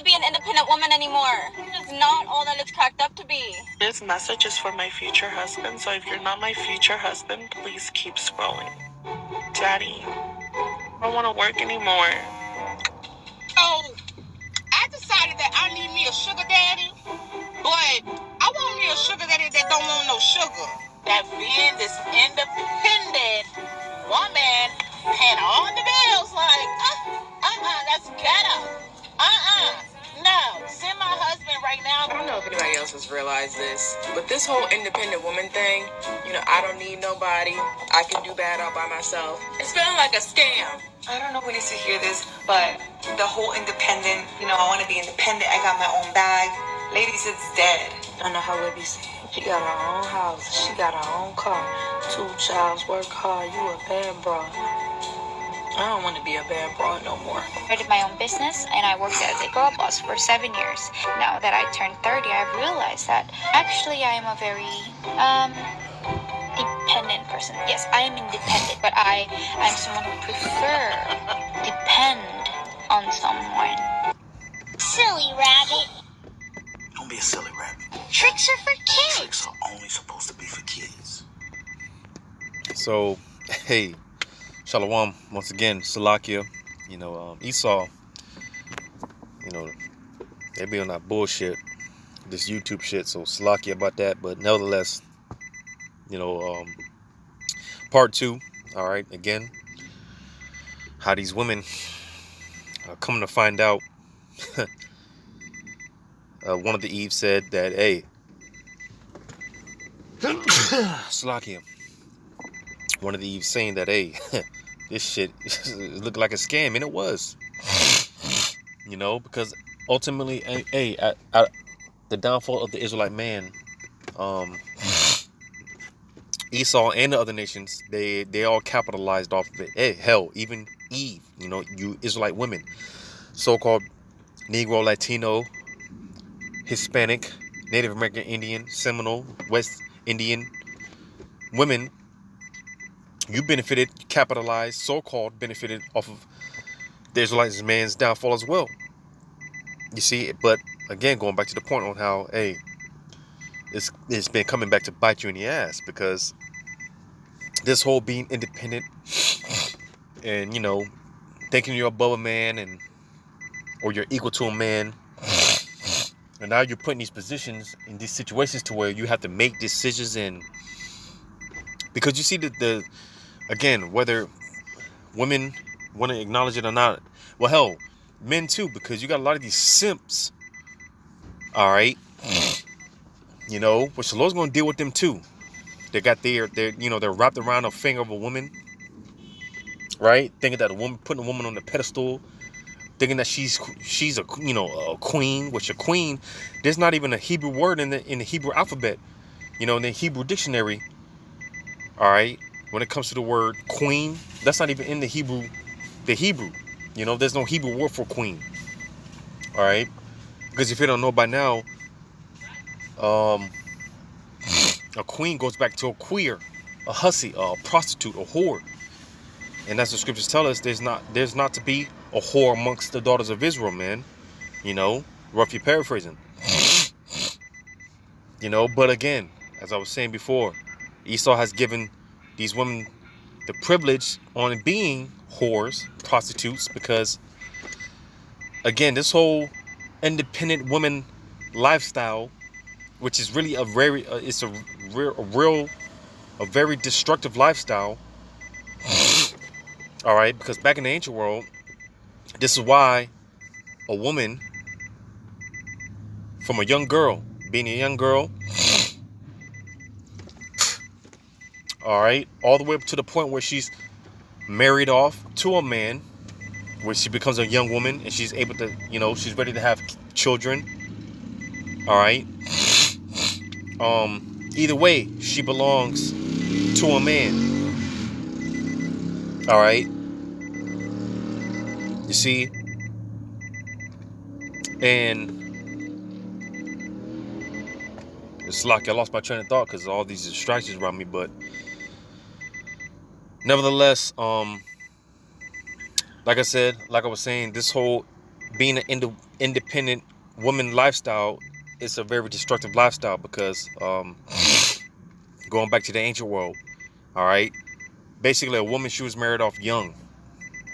be an independent woman anymore. It's not all that it's cracked up to be. This message is for my future husband, so if you're not my future husband, please keep scrolling. Daddy, I don't want to work anymore. Oh, I decided that I need me a sugar daddy, but I want me a sugar daddy that don't want no sugar. That being this independent woman paying all the bills, like, that's ghetto. No, send my husband right now. I don't know if anybody else has realized this, but this whole independent woman thing, I don't need nobody. I can do bad all by myself. It's feeling like a scam. I don't know who needs to hear this, but the whole independent, I want to be independent. I got my own bag. Ladies, it's dead. I know how Libby said. She got her own house. She got her own car. 2 jobs. Work hard. You a bad bra. I don't want to be a bad bra no more. I did my own business, and I worked as a girl boss for 7 years. Now that I turned 30, I've realized that actually I am a very dependent person. Yes, I am independent, but I'm someone who prefer depend on someone. Silly rabbit. Don't be a silly rabbit. Tricks are for kids. Tricks are only supposed to be for kids. So, hey, Shalom, once again, Salakia, Esau, they be on that bullshit, this YouTube shit, so Salakia about that, but nevertheless, part 2, all right, again, how these women are coming to find out. One of the Eve said that, hey, Salakia, one of the Eve saying that, hey, this shit looked like a scam, and it was, because ultimately, hey, the downfall of the Israelite man, Esau and the other nations, they all capitalized off of it. Hey, hell, even Eve, you Israelite women, so-called Negro, Latino, Hispanic, Native American Indian, Seminole, West Indian women, you benefited, capitalized, so-called benefited off of the Israelite man's downfall as well. You see, but again, going back to the point on how, hey, it's been coming back to bite you in the ass, because this whole being independent and, thinking you're above a man or you're equal to a man, and now you're put in these positions, in these situations to where you have to make decisions, and because you see the again, whether women want to acknowledge it or not, well, hell, men too, because you got a lot of these simps, all right, which the Lord's going to deal with them too. They got they're wrapped around a finger of a woman, right? Thinking that putting a woman on the pedestal, thinking that she's a a queen, which a queen, there's not even a Hebrew word in the Hebrew alphabet, in the Hebrew dictionary, all right? When it comes to the word queen, that's not even in the Hebrew. There's no Hebrew word for queen. All right, because if you don't know by now, a queen goes back to a queer, a hussy, a prostitute, a whore, and as the scriptures tell us, there's not to be a whore amongst the daughters of Israel, man. Roughly paraphrasing. But again, as I was saying before, Esau has given these women the privilege on being whores, prostitutes, because again, this whole independent woman lifestyle, which is really a very very destructive lifestyle. All right, because back in the ancient world, this is why a woman, from a young girl, being a young girl, all right, all the way up to the point where she's married off to a man, where she becomes a young woman and she's able to, she's ready to have children. All right. Either way, she belongs to a man. All right. You see, and it's like I lost my train of thought because of all these distractions around me, but nevertheless, like I was saying, this whole being an independent woman lifestyle is a very destructive lifestyle because going back to the ancient world, all right, basically a woman, she was married off young,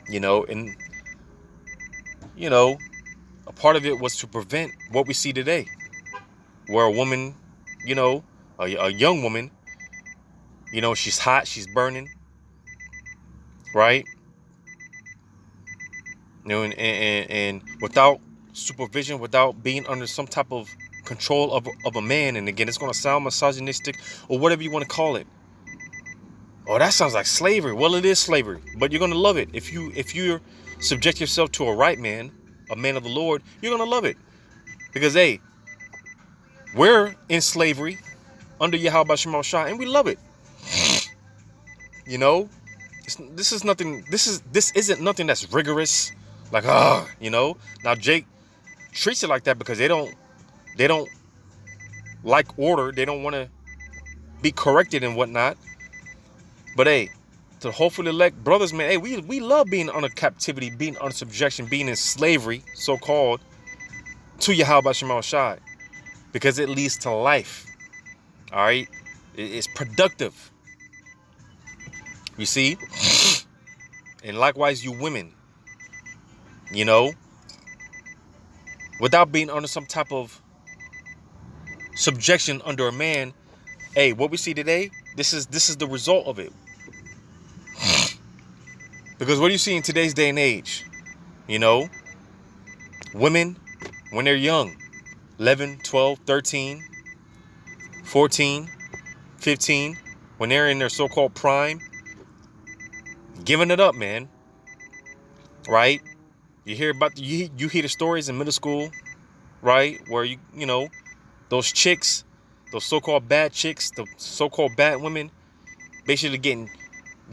and a part of it was to prevent what we see today, where a woman, you know, a young woman, she's hot, she's burning, right? And without supervision, without being under some type of control of a man, and again, it's going to sound misogynistic or whatever you want to call it. Oh, that sounds like slavery. Well, it is slavery, but you're going to love it if you subject yourself to a right man, a man of the Lord. You're going to love it because hey, we're in slavery under Yahweh Shema Shah, and we love it. You know, this is nothing. This isn't nothing that's rigorous. Like Now Jake treats it like that because they don't like order. They don't want to be corrected and whatnot. But hey, to hopefully elect brothers, man, hey, we love being under captivity, being under subjection, being in slavery, so called, to Yahweh Shema Shai, because it leads to life. All right, it's productive. You see, and likewise, you women, without being under some type of subjection under a man. Hey, what we see today, this is the result of it. Because what do you see in today's day and age? Women, when they're young, 11, 12, 13, 14, 15, when they're in their so-called prime, giving it up, man. Right? You hear the stories in middle school, right? Where those chicks, those so-called bad chicks, the so-called bad women, basically getting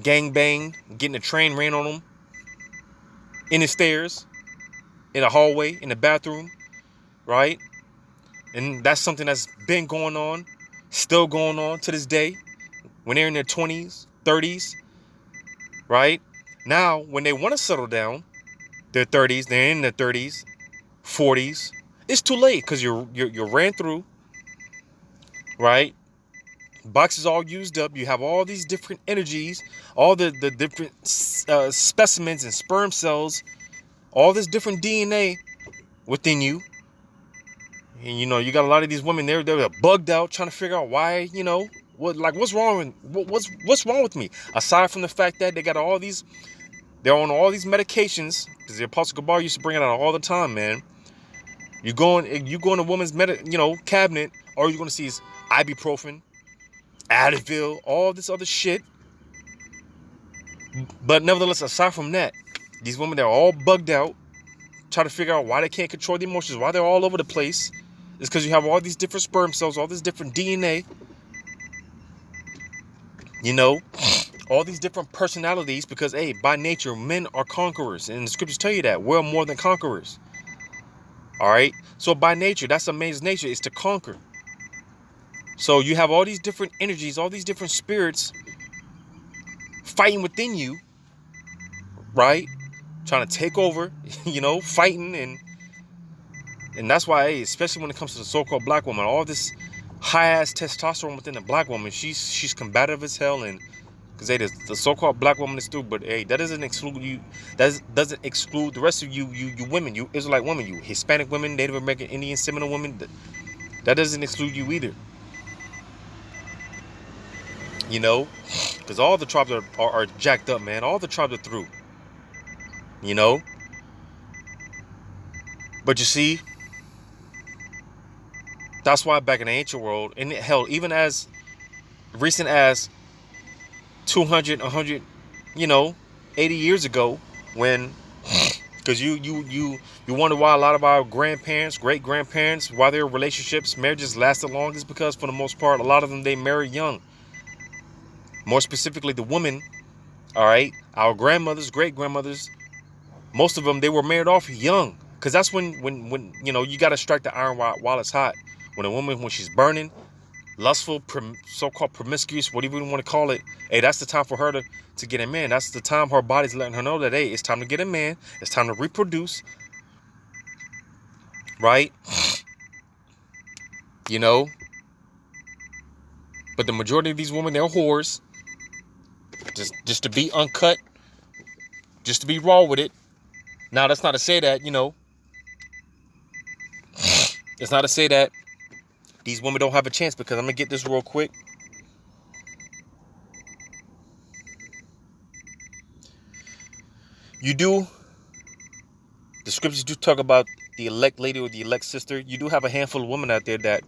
gang banged, getting a train ran on them in the stairs, in the hallway, in the bathroom, right? And that's something that's been going on, still going on to this day, when they're in their 20s, 30s, right? Now, when they want to settle down, their 30s, they're in their 30s, 40s, it's too late because you're ran through, right? Boxes all used up. You have all these different energies, all the different specimens and sperm cells, all this different DNA within you. And you got a lot of these women, they're bugged out trying to figure out why, what's wrong what's wrong with me, aside from the fact that they're on all these medications, because the Apostle Gabar used to bring it out all the time, man. You go in a woman's cabinet, all you're going to see is ibuprofen, Advil, all this other shit. But nevertheless, aside from that, these women, they're all bugged out, try to figure out why they can't control the emotions, why they're all over the place. It's because you have all these different sperm cells, all this different DNA, all these different personalities, because, hey, by nature, men are conquerors. And the scriptures tell you that. We're more than conquerors. All right? So by nature, that's a man's nature, is to conquer. So you have all these different energies, all these different spirits fighting within you, right? Trying to take over, fighting. And that's why, hey, especially when it comes to the so-called black woman, all this high-ass testosterone within the black woman, she's combative as hell. And because, hey, the so-called black woman is through, but hey, that doesn't exclude you. That doesn't exclude the rest of you women, you Israelite women, you Hispanic women, Native American, Indian, Seminole women. That doesn't exclude you either. Because all the tribes are jacked up, man. All the tribes are through. But you see, that's why back in the ancient world, and hell, even as recent as 200, 100, 80 years ago, when, because you wonder why a lot of our grandparents, great grandparents, why their relationships, marriages lasted long, is because for the most part, a lot of them, they married young. More specifically, the women, all right, our grandmothers, great grandmothers, most of them, they were married off young, because that's when you got to strike the iron while it's hot. When a woman, when she's burning, lustful, so-called promiscuous, whatever you want to call it, hey, that's the time for her to get a man. That's the time her body's letting her know that, hey, it's time to get a man. It's time to reproduce. right? You know, but the majority of these women, they're whores. Just to be uncut, just to be raw with it. Now, that's not to say that, it's not to say that these women don't have a chance, because I'm going to get this real quick. The scriptures do talk about the elect lady or the elect sister. You do have a handful of women out there that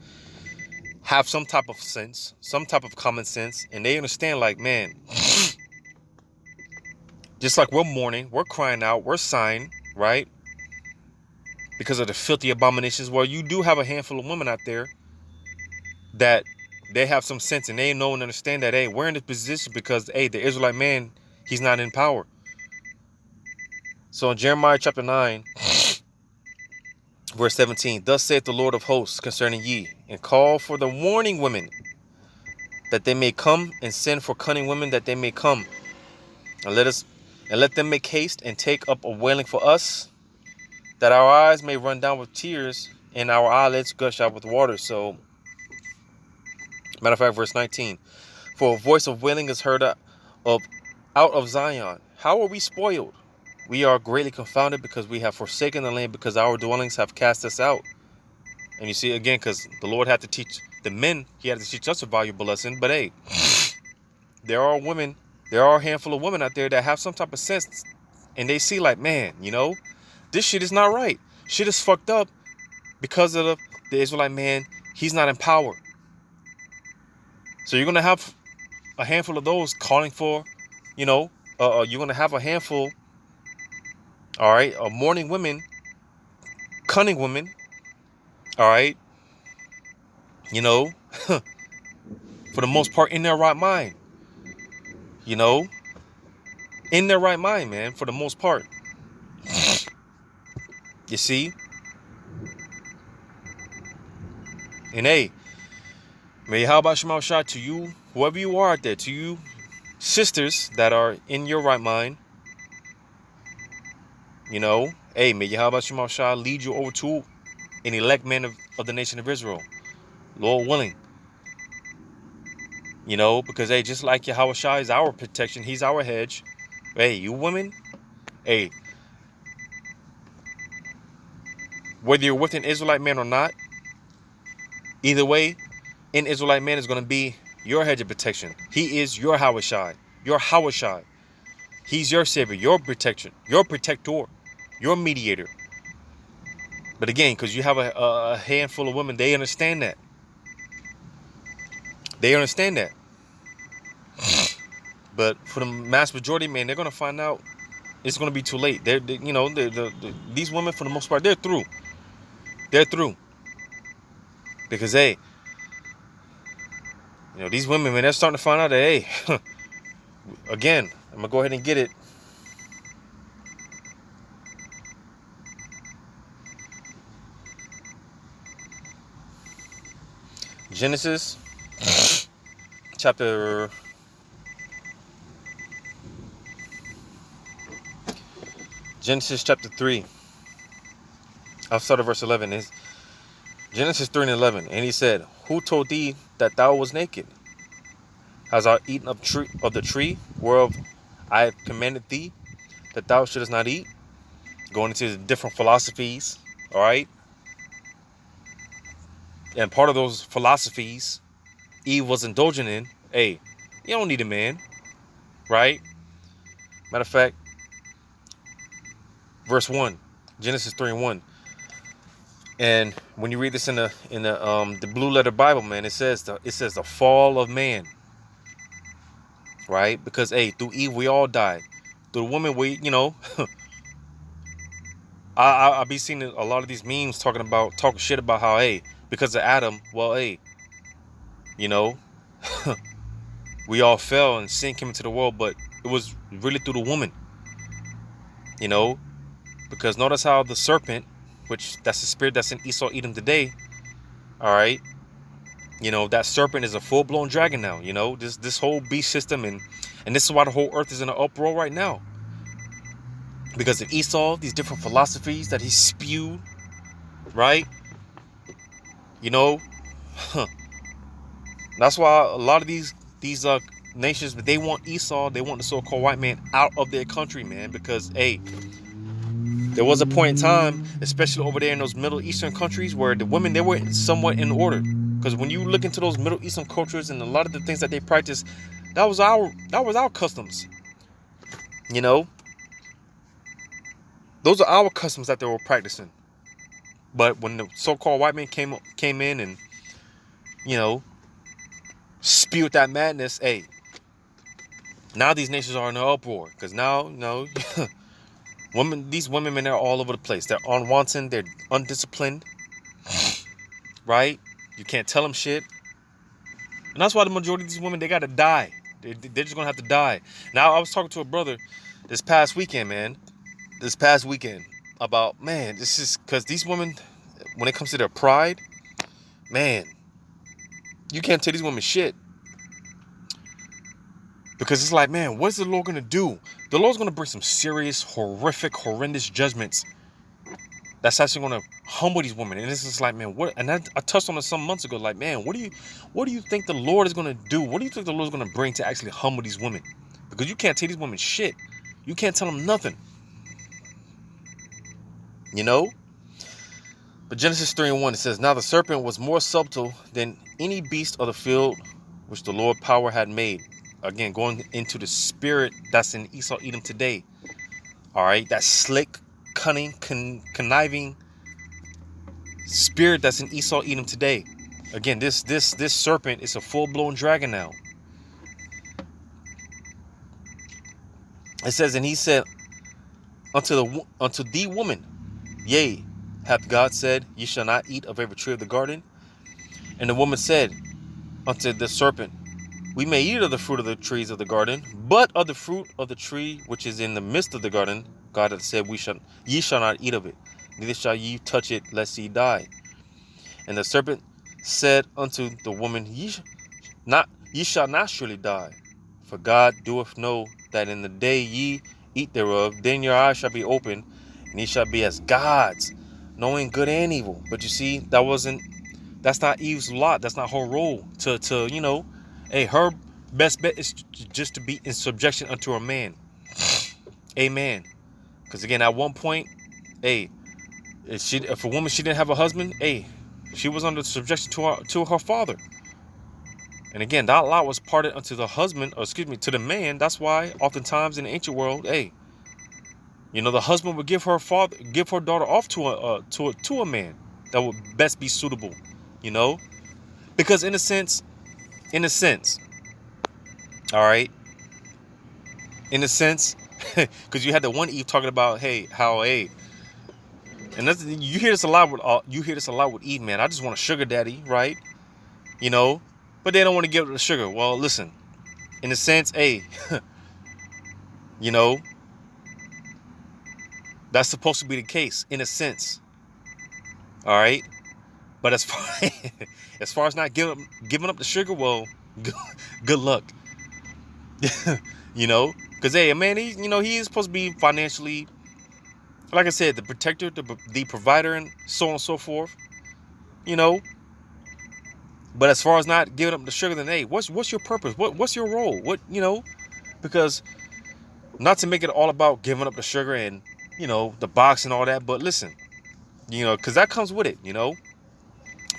have some type of sense, some type of common sense, and they understand, like, man, just like we're mourning, we're crying out, we're sighing, right? Because of the filthy abominations. Well, you do have a handful of women out there that they have some sense, and they know and understand that, hey, we're in this position because, hey, the Israelite man, he's not in power. So in Jeremiah chapter 9, verse 17, thus saith the Lord of hosts concerning ye, and call for the warning women, that they may come, and send for cunning women, that they may come, and let them make haste and take up a wailing for us, that our eyes may run down with tears, and our eyelids gush out with water. So, matter of fact, verse 19, for a voice of wailing is heard out of Zion. How are we spoiled? We are greatly confounded, because we have forsaken the land, because our dwellings have cast us out. And you see, again, because the Lord had to teach the men, he had to teach us a valuable lesson. But hey, there are a handful of women out there that have some type of sense, and they see, like, man, this shit is not right. Shit is fucked up because of the Israelite man. He's not in power. So you're going to have a handful of those calling for, you're going to have a handful, all right, of mourning women, cunning women, all right, for the most part in their right mind, in their right mind, man, for the most part. You see? And hey, may how about Shemal Shah to you, whoever you are out there, to you sisters that are in your right mind, hey, may Yahweh Shemal Shah lead you over to an elect man of the nation of Israel, Lord willing. Because, hey, just like Yahweh Shah is our protection, he's our hedge. Hey, you women, hey, whether you're with an Israelite man or not, either way, an Israelite man is going to be your hedge of protection. He is your Yahweh Shai, your Yahweh Shai. He's your savior, your protection, your protector, your mediator. But again, because you have a handful of women, they understand that. They understand that. But for the mass majority, man, they're going to find out it's going to be too late. These women, for the most part, they're through. They're through. Because, hey, these women, man, they're starting to find out that, hey, again, I'm going to go ahead and get it. Genesis chapter 3. I'll start at verse 11. It's Genesis 3 and 11. And he said, who told thee that thou was naked? Hast thou eaten of the tree whereof I have commanded thee that thou shouldest not eat? Going into the different philosophies, all right? And part of those philosophies Eve was indulging in, hey, you don't need a man, right? Matter of fact, verse 1, Genesis 3 and 1. And when you read this in the blue letter Bible, man, it says the fall of man, right? Because, hey, through Eve we all died. Through the woman, we, I be seeing a lot of these memes talking shit about how, hey, because of Adam, well, hey, we all fell and sin came into the world, but it was really through the woman, because notice how the serpent, which that's the spirit that's in Esau Edom today, all right, that serpent is a full-blown dragon now, this whole beast system, and this is why the whole earth is in an uproar right now, because of Esau, these different philosophies that he spewed, right? You know, that's why a lot of these nations, they want Esau, they want the so-called white man out of their country, man, because hey, there was a point in time, especially over there in those Middle Eastern countries, where the women, they were somewhat in order. Because when you look into those Middle Eastern cultures and a lot of the things that they practice, that was our customs. You know, those are our customs that they were practicing. But when the so-called white man came in and, you know, spewed that madness, hey, now these nations are in an uproar. Because now, you know, these women, men, they're all over the place. They're unwanted, they're undisciplined, right? You can't tell them shit. And that's why the majority of these women, they got to die. They're just going to have to die. Now, I was talking to a brother this past weekend, man. This past weekend about, man, this is because these women, when it comes to their pride, man, you can't tell these women shit. Because it's like, man, what is the Lord going to do? The Lord's going to bring some serious, horrific, horrendous judgments that's actually going to humble these women. And it's just like, man, what? And I touched on it some months ago. Like, man, what do you think the Lord is going to do? What do you think the Lord is going to bring to actually humble these women? Because you can't tell these women shit. You can't tell them nothing. You know? But Genesis 3:1, it says, now the serpent was more subtle than any beast of the field which the Lord power had made. Again, going into the spirit that's in Esau Edom today. All right, that slick, cunning, conniving spirit that's in Esau Edom today. Again, this serpent is a full-blown dragon now. It says, and he said unto the woman, yea, hath God said, ye shall not eat of every tree of the garden? And the woman said unto the serpent, we may eat of the fruit of the trees of the garden, but of the fruit of the tree which is in the midst of the garden, God hath said, ye shall not eat of it, neither shall ye touch it, lest ye die. And the serpent said unto the woman, ye shall not surely die, for God doeth know that in the day ye eat thereof, then your eyes shall be opened, and ye shall be as gods, knowing good and evil. But you see, that's not Eve's lot. That's not her role to you know, hey, her best bet is just to be in subjection unto a man. Amen. Because again, at one point, hey, if a woman, she didn't have a husband, hey, she was under subjection to her father. And again, that lot was parted unto the husband, or excuse me, to the man. That's why oftentimes in the ancient world, hey, you know, the husband would give her daughter off to a man that would best be suitable, you know, because in a sense, all right, in a sense, because you had the one Eve talking about, hey, how, hey, and you hear this a lot with Eve, man. I just want a sugar daddy, right? You know, but they don't want to give her the sugar. Well, listen, in a sense, hey, you know, that's supposed to be the case in a sense, all right. But as far as not giving up the sugar, well, good luck. You know, because hey, man, he is supposed to be financially, like I said, the protector, the provider, and so on and so forth. You know, but as far as not giving up the sugar, then hey, what's your purpose? What's your role? What, you know, because not to make it all about giving up the sugar and, you know, the box and all that, but listen, you know, because that comes with it, you know,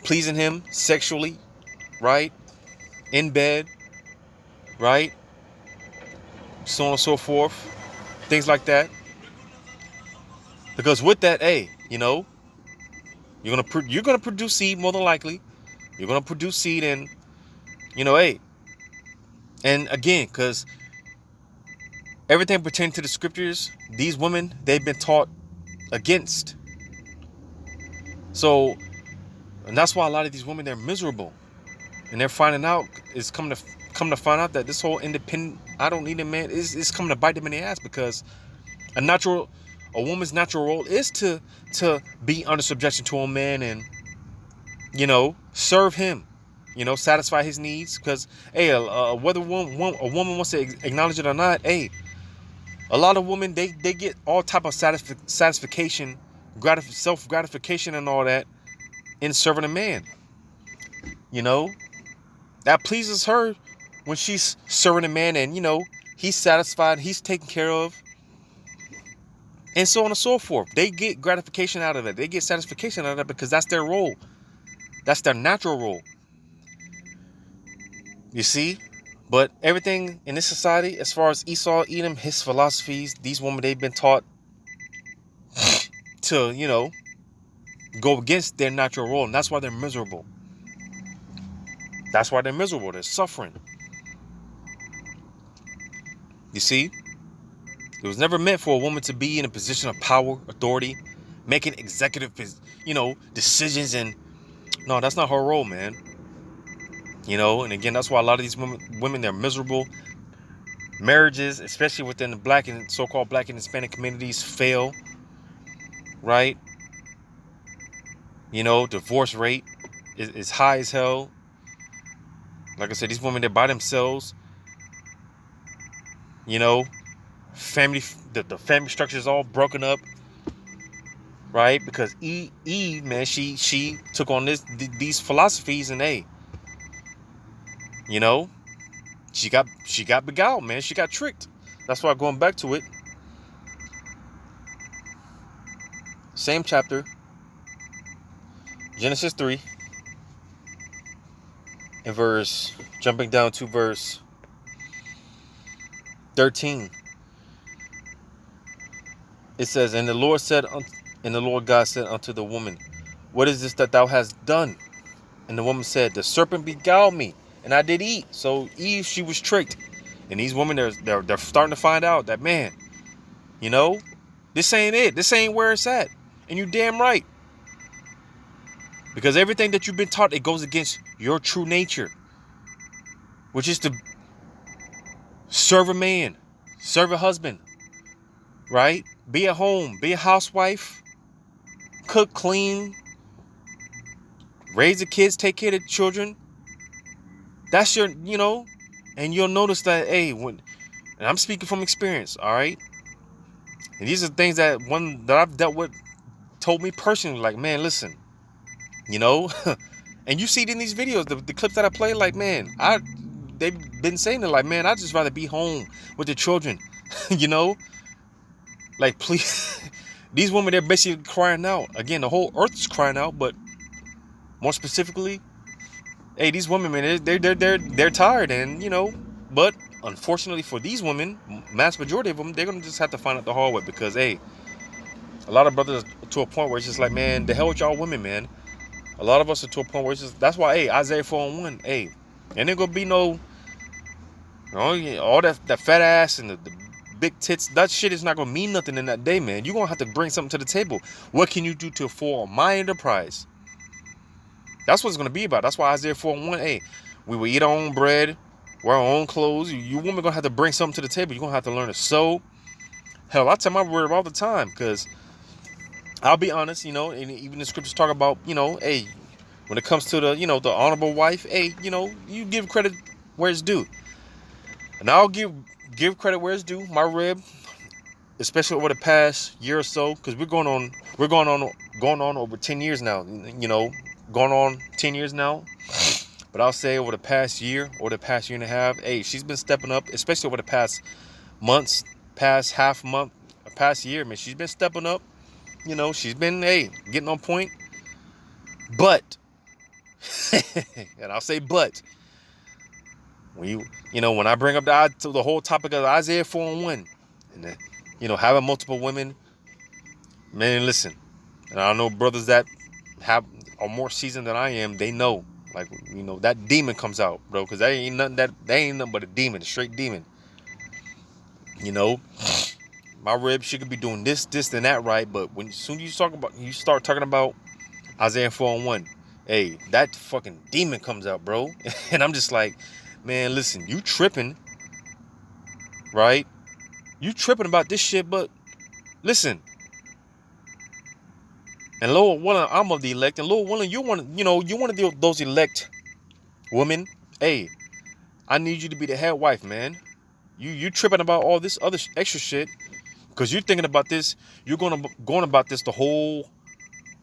pleasing him sexually, right, in bed, right, so on and so forth, things like that. Because with that, hey, you know, you're gonna produce seed more than likely. You're gonna produce seed, and you know, hey, and again, because everything pertaining to the scriptures, these women, they've been taught against. So, and that's why a lot of these women, they're miserable, and they're finding out, is come to find out that this whole independent, I don't need a man, is coming to bite them in the ass, because a woman's natural role is to be under subjection to a man and, you know, serve him, you know, satisfy his needs. Because hey, whether a woman wants to acknowledge it or not, hey, a lot of women, they get all type of satisfaction self-gratification and all that in serving a man. You know, that pleases her when she's serving a man and, you know, he's satisfied, he's taken care of, and so on and so forth. They get gratification out of it. They get satisfaction out of it because that's their role. That's their natural role. You see? But everything in this society, as far as Esau, Edom, his philosophies, these women, they've been taught to, you know, go against their natural role. And that's why they're miserable. That's why they're miserable. They're suffering. You see? It was never meant for a woman to be in a position of power, authority, making executive, you know, decisions. And no, that's not her role, man. You know, and again, that's why a lot of these women, they're miserable. Marriages, especially within the black and so-called black and Hispanic communities, fail, right? You know, divorce rate is high as hell. Like I said, these women, they're by themselves. You know, the family structure is all broken up, right? Because Eve, man, she took on these philosophies, and you know, she got beguiled, man. She got tricked. That's why, going back to it, same chapter, Genesis 3, and jumping down to verse 13. It says, and the Lord God said unto the woman, what is this that thou hast done? And the woman said, the serpent beguiled me, and I did eat. So Eve, she was tricked. And these women, they're starting to find out that, man, you know, this ain't it. This ain't where it's at. And you damn right. Because everything that you've been taught, it goes against your true nature, which is to serve a man, serve a husband, right? Be at home, be a housewife, cook, clean, raise the kids, take care of the children. That's your, you know, and you'll notice that, hey, and I'm speaking from experience, all right? And these are things that I've dealt with told me personally, like, man, listen, you know, and you see it in these videos, the clips that I play, like, man, they've been saying it, like, man, I'd just rather be home with the children, you know, like, please. These women, they're basically crying out. Again, the whole earth is crying out, but more specifically, hey, these women, man, they're tired, and, you know, but unfortunately for these women, mass majority of them, they're gonna just have to find out the hard way, because, hey, a lot of brothers to a point where it's just like, man, the hell with y'all women, man. A lot of us are to a point where it's just, that's why, hey, Isaiah 4:1, hey, and ain't gonna be no, you know, all that fat ass and the big tits. That shit is not gonna mean nothing in that day, man. You're gonna have to bring something to the table. What can you do to form my enterprise? That's what it's gonna be about. That's why Isaiah 4:1, hey, we will eat our own bread, wear our own clothes. You women gonna have to bring something to the table. You're gonna have to learn to sew. Hell, I tell my word all the time, because I'll be honest, you know, and even the scriptures talk about, you know, hey, when it comes to the, you know, the honorable wife, hey, you know, you give credit where it's due. And I'll give credit where it's due. My rib, especially over the past year or so, because we're going on over 10 years now, you know, going on 10 years now. But I'll say over the past year or the past year and a half, hey, she's been stepping up, especially over the past months, past half month, past year, man. She's been stepping up. You know, she's been, hey, getting on point. But, and I'll say but, when when I bring up the whole topic of Isaiah 4:1, and you know, having multiple women, man, listen, and I know brothers that are more seasoned than I am, they know, like, you know, that demon comes out, bro, because that ain't nothing but a demon, a straight demon. You know, my rib, she could be doing this, and that right, but as soon as you start talking about Isaiah 4:1, hey, that fucking demon comes out, bro. And I'm just like, man, listen, you tripping, right? You tripping about this shit, but listen. And Lord willing, I'm of the elect, and Lord willing, you're one of those elect women. Hey, I need you to be the head wife, man. You tripping about all this other extra shit. Because you're thinking about this, you're going about this the whole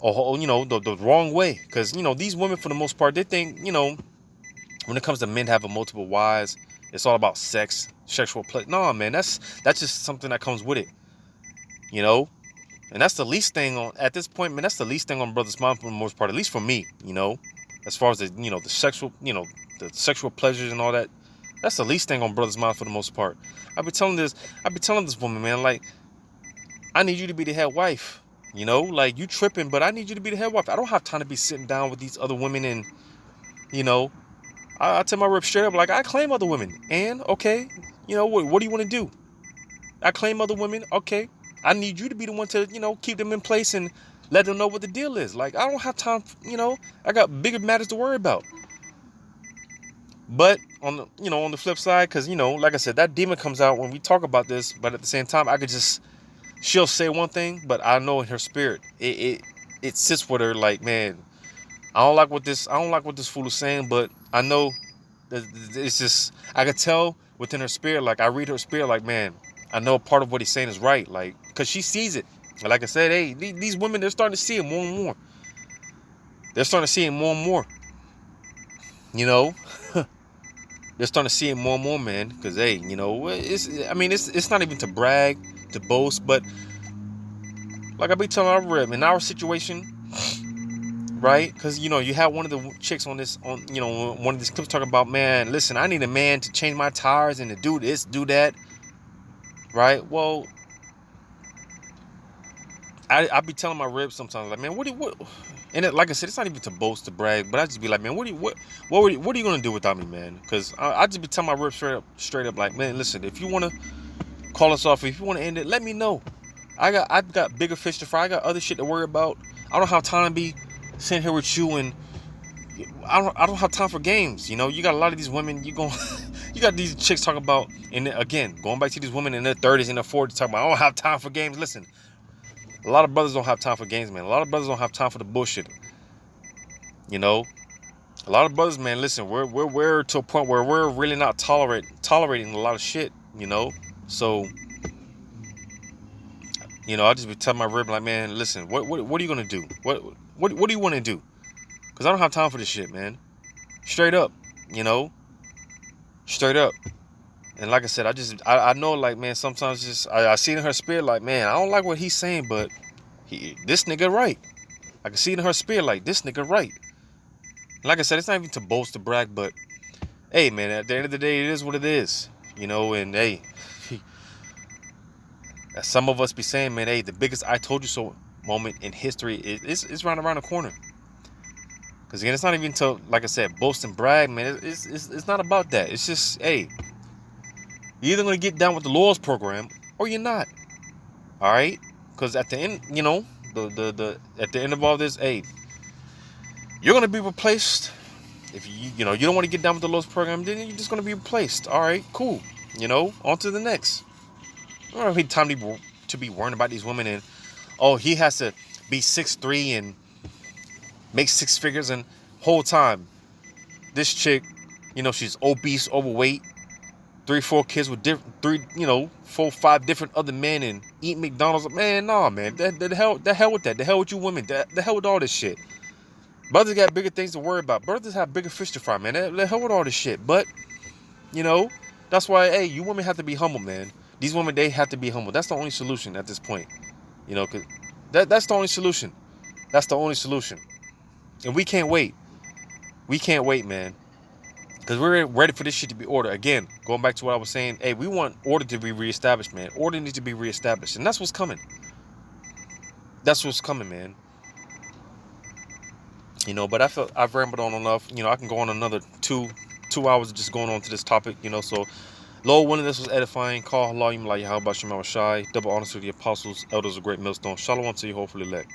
the wrong way. Because these women, for the most part, they think when it comes to men having multiple wives, it's all about sex, sexual play. No, man, that's just something that comes with it. And that's the least thing on at this point, man. That's the least thing on brother's mind for the most part, at least for me. As far as the sexual, the sexual pleasures and all that. That's the least thing on brother's mind for the most part. I've been telling this woman, man, like, I need you to be the head wife. Like, you tripping, but I need you to be the head wife. I don't have time to be sitting down with these other women and, I tell my rep straight up, like, I claim other women. And, okay, what do you want to do? I claim other women, okay. I need you to be the one to, keep them in place and let them know what the deal is. Like, I don't have time, I got bigger matters to worry about. But on the flip side, because, like I said, that demon comes out when we talk about this, but at the same time, she'll say one thing, but I know in her spirit, it sits with her like, man, I don't like what this fool is saying, but I know that it's just, I could tell within her spirit, like, I read her spirit, like, man, I know part of what he's saying is right, like, because she sees it. Like I said, hey, these women, they're starting to see it more and more. They're starting to see it more and more. They're starting to see it more and more, man. Because, hey, it's not even to brag, to boast, but like I be telling our rep, in our situation, right? Because, you have one of the chicks on one of these clips talking about, man, listen, I need a man to change my tires and to do this, do that, right? Well, I be telling my rep sometimes, like, man, what? And like I said, it's not even to boast, to brag, but I just be like, man, what are you gonna do without me, man? Because I just be telling my rep straight up, like, man, listen, if you wanna call us off, if you wanna end it, let me know. I've got bigger fish to fry. I got other shit to worry about. I don't have time to be sitting here with you, and I don't have time for games. You got a lot of these women. You got these chicks talking about, and again, going back to these women in their 30s and their 40s talking about, I don't have time for games. Listen, a lot of brothers don't have time for games, man. A lot of brothers don't have time for the bullshit. A lot of brothers, man, listen, we're to a point where we're really not tolerating a lot of shit. So. I just be telling my rib, like, man, listen, what are you gonna do? What do you want to do? Because I don't have time for this shit, man. Straight up, straight up. And like I said, I know, like, man, sometimes just I see it in her spirit, like, man, I don't like what he's saying, but this nigga right. I can see it in her spirit, like, this nigga right. And like I said, it's not even to boast, to brag, but hey, man, at the end of the day, it is what it is, and hey. Some of us be saying, man, hey, the biggest I told you so moment in history is right around the corner. Because again, it's not even to, like I said, boast and brag, man. It's not about that. It's just, hey, you're either going to get down with the Lord's program or you're not. All right? Because at the end, at the end of all this, hey, you're going to be replaced. If you don't want to get down with the Lord's program, then you're just going to be replaced. All right, cool. On to the next. I don't have time to be worrying about these women and, oh, he has to be 6'3" and make 6 figures, and whole time this chick, she's obese, overweight, 3-4 kids with 4-5 different other men and eat McDonald's. Man, nah, man, the hell with that. The hell with you women. The hell with all this shit. Brothers got bigger things to worry about. Brothers have bigger fish to fry, man. The hell with all this shit. But that's why, hey, you women have to be humble, man. These women, they have to be humble. That's the only solution at this point. Cause that's the only solution. That's the only solution. And we can't wait. We can't wait, man. Because we're ready for this shit to be ordered. Again, going back to what I was saying, hey, we want order to be reestablished, man. Order needs to be reestablished. And that's what's coming. That's what's coming, man. But I felt I've rambled on enough. I can go on another two hours just going on to this topic, so Lord, one of this was edifying. Call Allah, Yahweh, Shai. Double honors to the apostles, elders of great millstone. Shalom to you, hopefully elect.